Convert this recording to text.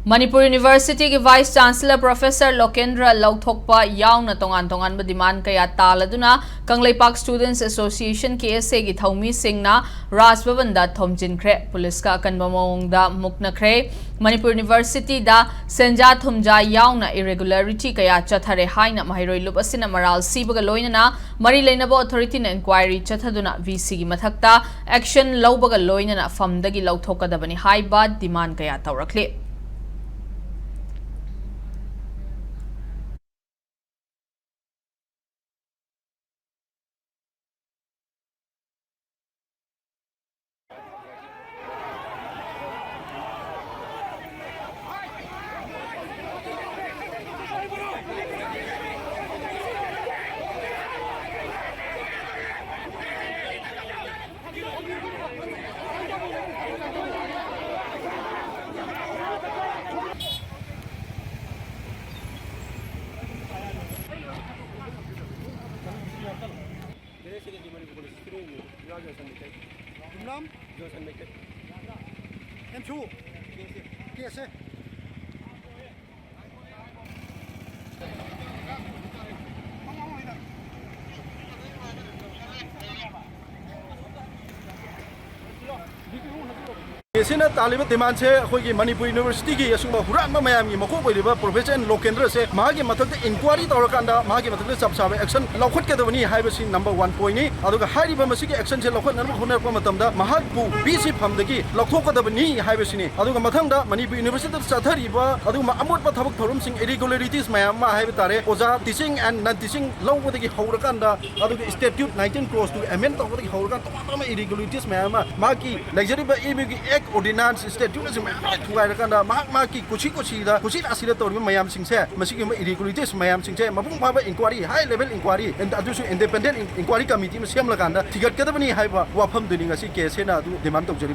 Manipur University ki Vice Chancellor Professor Lokendra Lauthokpa yauna tongan demand kaya taladuna Kangleipak Students Association KSA ki Thoumee Singna Bhavan da Thomjinba Police ka akanba maong da Muknakhre Manipur University da Senja Thumja yauna irregularity kaya chathare haina mahiroi lup asina maral sibaga loinana mari leinaba authority na inquiry chathaduna VC ki mathakta action lawbaga loinana famdagi lauthokadabani haiba demand kaya tawrakle. Singna Taliban demand se khoi Manipur University ki asuma huran mayam gi mako boiba Professor Lokendra se magi mathak inquiry tawrakanda magi mathak sab sabe action laukhat ke dawani haibasi number 1 point ni aduga hariba masigi action se laukhat nan khona ko matamda mahak bu BC famdagi laukthok kadabani haibasi ni aduga mathangda Manipur University chathariba aduga amot pa thabak thorum sing irregularities mayam ma haiba tare oja teaching and non teaching lawbodagi haurakanda aduga statute 19 cross to amend tawbodagi haurakanda tamama irregularities mayam magi luxury ba EBG ordinance statute se thuai rakanda maki kuchi da kuchi asira tor mayam singse masigi irregularities mayam singse mapung phaba inquiry high level inquiry and adusu independent inquiry committee ma sem lakanda thigat kadabani haiba wafam duni ngasi case na adu demand tawjari